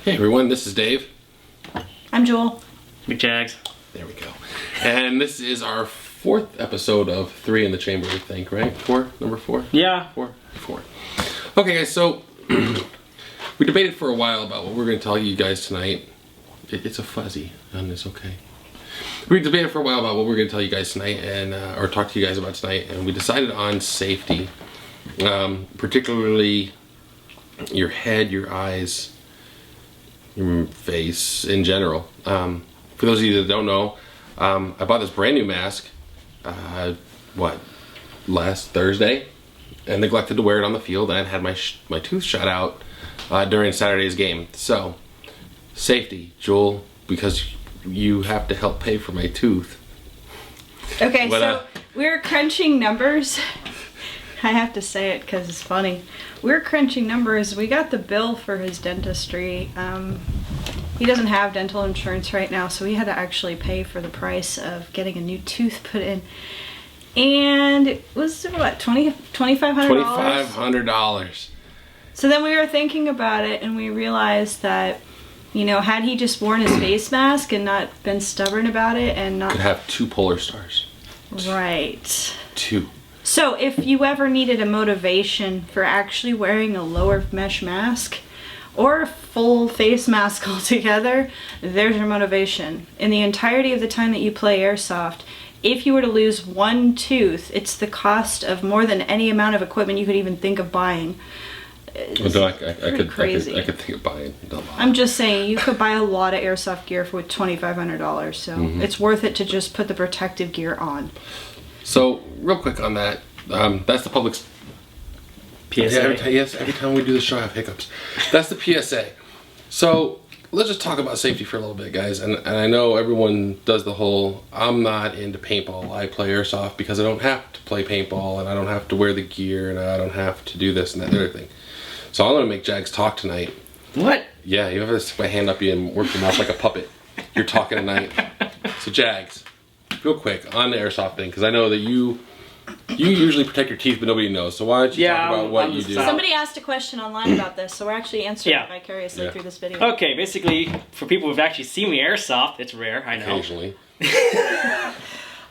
Hey everyone, this is Dave. I'm Joel. McJags. There we go. And this is our fourth episode of 3 in the Chamber, I think, right? Number 4? Yeah. Four. Okay guys, so we debated for a while about what we're going to tell you guys tonight. It's a fuzzy, and it's okay. We debated for a while about what we're going to tell you guys tonight, and or talk to you guys about tonight, and we decided on safety. Particularly your head, your eyes, your face in general. For those of you that don't know, I bought this brand new mask, last Thursday, and neglected to wear it on the field, and had my tooth shot out during Saturday's game. So, safety, Joel, because you have to help pay for my tooth. Okay, But, so we're crunching numbers. I have to say it because it's funny. We're crunching numbers. We got the bill for his dentistry. He doesn't have dental insurance right now, so we had to actually pay for the price of getting a new tooth put in. And it was, what, $2,500? $2,500. So then we were thinking about it, and we realized that, you know, had he just worn his face mask and not been stubborn about it and not... Could have 2 polar stars. Right. 2. So if you ever needed a motivation for actually wearing a lower mesh mask or a full face mask altogether, there's your motivation. In the entirety of the time that you play Airsoft, if you were to lose one tooth, it's the cost of more than any amount of equipment you could even think of buying. Although I could think of buying a lot. I'm just saying, you could buy a lot of Airsoft gear for $2,500, so it's worth it to just put the protective gear on. So, real quick on that, that's the public's PSA. Yes, every time we do the show I have hiccups. That's the PSA. So, let's just talk about safety for a little bit, guys. And I know everyone does the whole, I'm not into paintball, I play Airsoft because I don't have to play paintball, and I don't have to wear the gear, and I don't have to do this and that and the other thing. So I'm going to make Jags talk tonight. What? Yeah, you have to stick my hand up you and work your mouth like a puppet. You're talking tonight. So Jags, real quick on the Airsoft thing, because I know that you usually protect your teeth, but nobody knows. So why don't you talk about what you do? Somebody asked a question online about this, so we're actually answering it vicariously through this video. Okay, basically, for people who've actually seen me Airsoft, it's rare, I know. Occasionally.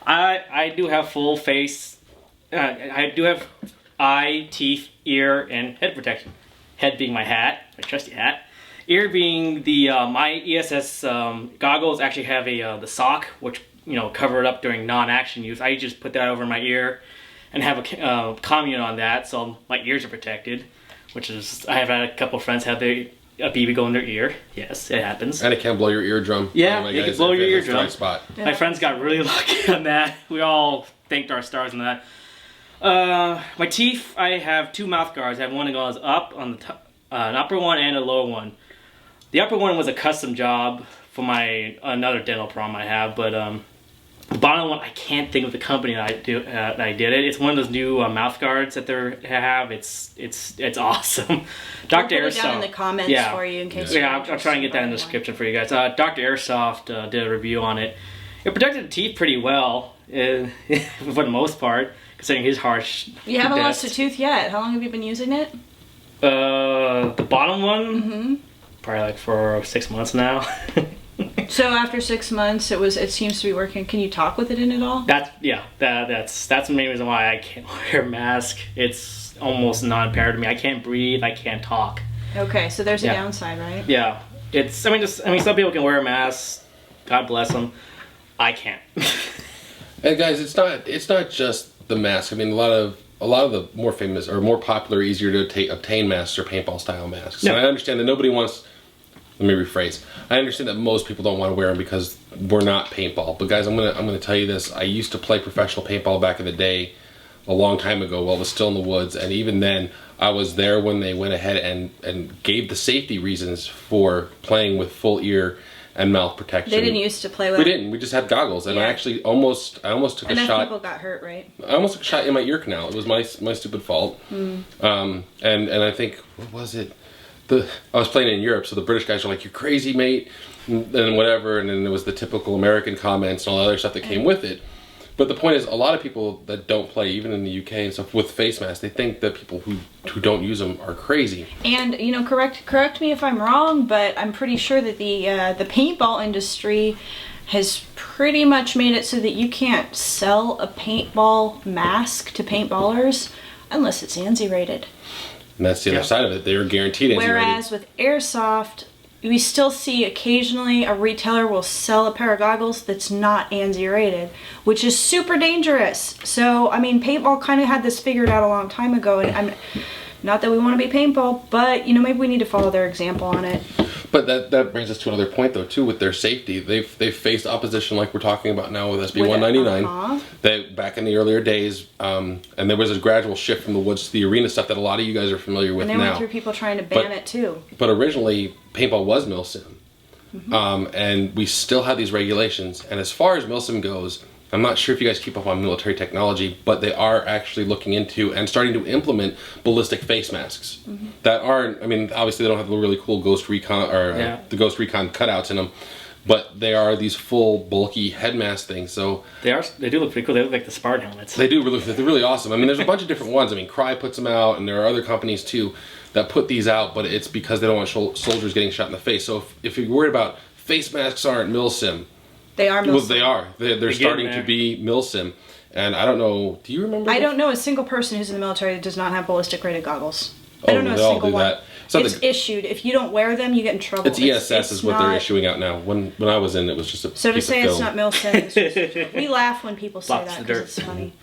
I do have full face, I do have eye, teeth, ear, and head protection. Head being my hat, my trusty hat. Ear being the my ESS goggles actually have the sock, which cover it up during non-action use. I just put that over my ear and have a commune on that, so my ears are protected. Which is, I have had a couple of friends have a BB go in their ear. Yes, it happens. And it can blow your eardrum. Yeah, it can blow your eardrum. Spot. Yeah. My friends got really lucky on that. We all thanked our stars on that. My teeth, I have 2 mouth guards. I have one that goes up on the top, an upper one and a lower one. The upper one was a custom job for my another dental problem I have, but the bottom one, I can't think of the company that I did it. It's one of those new mouth guards that they have. It's awesome. Dr. We'll put Airsoft. it down in the comments for you in case. Yeah, I'll try and get that in the description for you guys. Dr. Airsoft did a review on it. It protected the teeth pretty well, for the most part, considering his harsh. You haven't lost a tooth yet. How long have you been using it? The bottom one, probably like for 6 months now. So after 6 months, it seems to be working. Can you talk with it in at all? That's the main reason why I can't wear a mask. It's almost non-impaired to me. I can't breathe. I can't talk. Okay, so there's a downside, right? Yeah, some people can wear a mask. God bless them. I can't. And guys, it's not just the mask. I mean, a lot of the more famous or more popular, easier to obtain masks are paintball style masks. No. And I understand that nobody wants. Let me rephrase. I understand that most people don't want to wear them because we're not paintball. But guys, I'm gonna tell you this. I used to play professional paintball back in the day, a long time ago, while it was still in the woods, and even then, I was there when they went ahead and gave the safety reasons for playing with full ear and mouth protection. They didn't used to play with. We didn't. We just had goggles, and I actually almost took a shot. People got hurt, right? I almost took a shot in my ear canal. It was my stupid fault. And I think, what was it? I was playing in Europe, so the British guys were like, "You're crazy, mate," and whatever. And then there was the typical American comments and all the other stuff that came with it. But the point is, a lot of people that don't play, even in the UK and stuff, with face masks, they think that people who don't use them are crazy. And you know, correct me if I'm wrong, but I'm pretty sure that the paintball industry has pretty much made it so that you can't sell a paintball mask to paintballers unless it's ANSI rated. And that's the other side of it. They are guaranteed ANSI rated. Whereas with Airsoft, we still see occasionally a retailer will sell a pair of goggles that's not ANSI rated, which is super dangerous. So, I mean, paintball kind of had this figured out a long time ago, and I'm not that we want to be paintball, but, you know, maybe we need to follow their example on it. But that brings us to another point, though, too, with their safety. They've faced opposition like we're talking about now with SB 199. They, back in the earlier days, and there was a gradual shift from the woods to the arena stuff that a lot of you guys are familiar with now. And they went through people trying to ban it, too. But originally, paintball was milsim. And we still have these regulations. And as far as milsim goes, I'm not sure if you guys keep up on military technology, but they are actually looking into and starting to implement ballistic face masks that aren't, I mean, obviously they don't have the really cool Ghost Recon or the Ghost Recon cutouts in them, but they are these full bulky head mask things. So they do look pretty cool. They look like the Spartan helmets. They do, they're really awesome. I mean, there's a bunch of different ones. I mean, Cry puts them out, and there are other companies too that put these out, but it's because they don't want soldiers getting shot in the face. So if you're worried about face masks aren't milsim, they are milsim. Well, they are. They're starting to be milsim. And I don't know, do you remember? I don't know a single person who's in the military that does not have ballistic rated goggles. Oh, I don't know a single one. That. It's issued. If you don't wear them, you get in trouble. It's ESS is what they're issuing out now. When I was in, it was just a So to piece say of it's film. not milsim, it's just, we laugh when people say that because it's funny.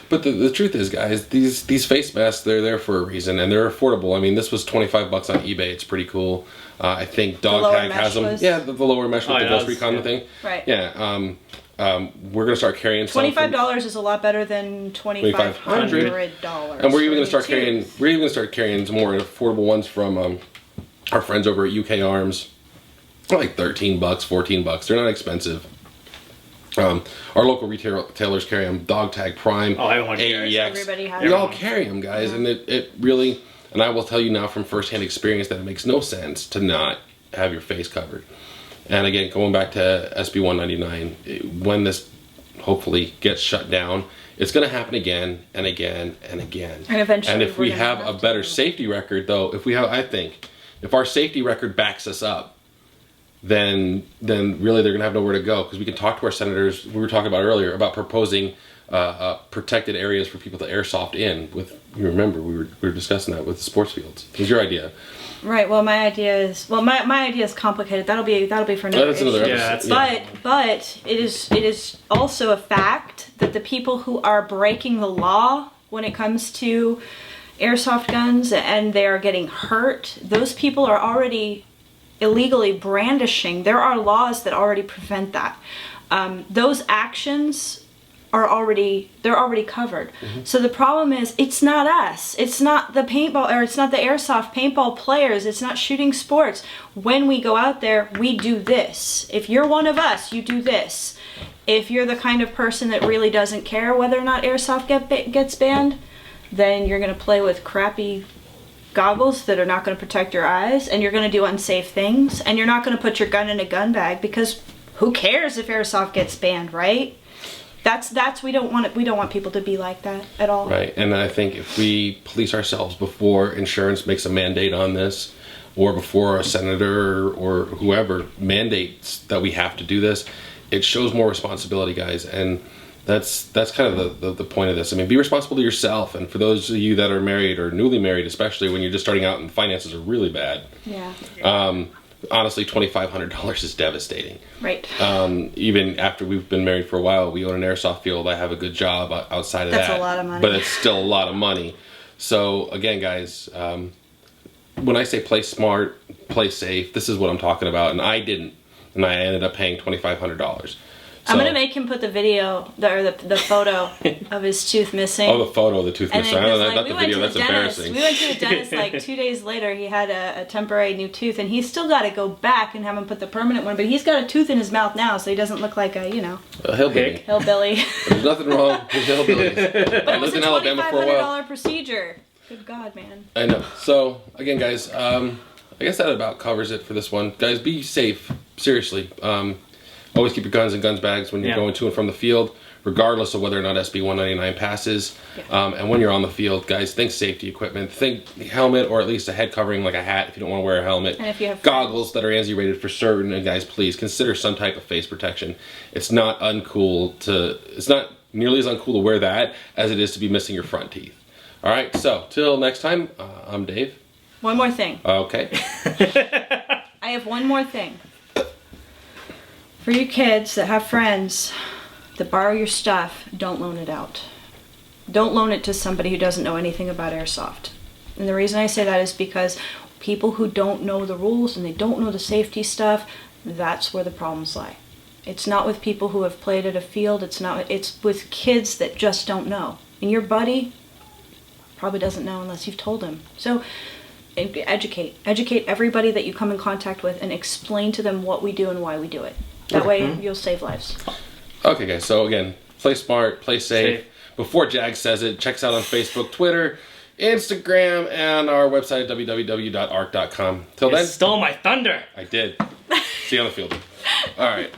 But the truth is, guys, these face masks, they're there for a reason, and they're affordable. I mean, this was $25 on eBay. It's pretty cool. I think Dog Tag has them. Yeah, the lower mesh with the Ghost Recon thing. Right. Yeah. We're gonna start carrying some. $25 is a lot better than $2,500. And we're even gonna start carrying. We're even gonna start carrying some more affordable ones from our friends over at UK Arms. They're like $13, $14. They're not expensive. Our local retailers carry them. Dog Tag Prime, AEX. Everybody has We all carry them, guys, and it really. And I will tell you now from firsthand experience that it makes no sense to not have your face covered. And again, going back to SB 199, when this hopefully gets shut down, it's going to happen again and again and again. And eventually, and if we have a better safety record, though, I think, if our safety record backs us up, then really they're going to have nowhere to go, because we can talk to our senators. We were talking about earlier about proposing protected areas for people to airsoft in. You remember we were discussing that with the sports fields. It was your idea. Right. Well, my idea is complicated. That'll be for another issue. But it is also a fact that the people who are breaking the law when it comes to airsoft guns and they are getting hurt, those people are already illegally brandishing. There are laws that already prevent that. Those actions are already covered. So the problem is, it's not us. It's not the paintball, or it's not the airsoft paintball players. It's not shooting sports. When we go out there, we do this. If you're one of us, you do this. If you're the kind of person that really doesn't care whether or not airsoft gets banned, then you're going to play with crappy goggles that are not going to protect your eyes, and you're going to do unsafe things, and you're not going to put your gun in a gun bag, because who cares if airsoft gets banned, right? We don't want people to be like that at all. Right. And I think if we police ourselves before insurance makes a mandate on this, or before a senator or whoever mandates that we have to do this, it shows more responsibility, guys. And that's kind of the point of this. I mean, be responsible to yourself. And for those of you that are married or newly married, especially when you're just starting out and finances are really bad. Yeah. Honestly, $2,500 is devastating. Right. Even after we've been married for a while, we own an airsoft field. I have a good job outside of that. That's a lot of money. But it's still a lot of money. So again, guys, when I say play smart, play safe, this is what I'm talking about. And I didn't. And I ended up paying $2,500. I'm going to make him put the video, the photo of his tooth missing. Oh, the photo of the tooth missing. I don't know, not the video, that's embarrassing. We went to the dentist like 2 days later. He had a temporary new tooth, and he's still got to go back and have him put the permanent one, but he's got a tooth in his mouth now, so he doesn't look like a hillbilly. Hillbilly. There's nothing wrong with hillbillies. I lived in Alabama for a while. $2,500 procedure. Good God, man. I know. So, again, guys, I guess that about covers it for this one. Guys, be safe. Seriously. Always keep your guns in guns bags when you're going to and from the field. regardless of whether or not SB 199 passes. Yeah. And when you're on the field, guys, think safety equipment. Think helmet or at least a head covering like a hat if you don't want to wear a helmet. And if you have goggles that are ANSI rated for certain, and guys, please consider some type of face protection. It's not nearly as uncool to wear that as it is to be missing your front teeth. All right, so till next time, I'm Dave. One more thing. Okay. I have one more thing. For you kids that have friends that borrow your stuff, don't loan it out. Don't loan it to somebody who doesn't know anything about airsoft. And the reason I say that is because people who don't know the rules and they don't know the safety stuff, that's where the problems lie. It's not with people who have played at a field, it's with kids that just don't know. And your buddy probably doesn't know unless you've told him. So educate everybody that you come in contact with and explain to them what we do and why we do it. That way you'll save lives. Okay, guys, so again, play smart, play safe. Before Jag says it, check us out on Facebook, Twitter, Instagram, and our website at www.arc.com. Till then, Stole my thunder. I did. See you on the field. All right.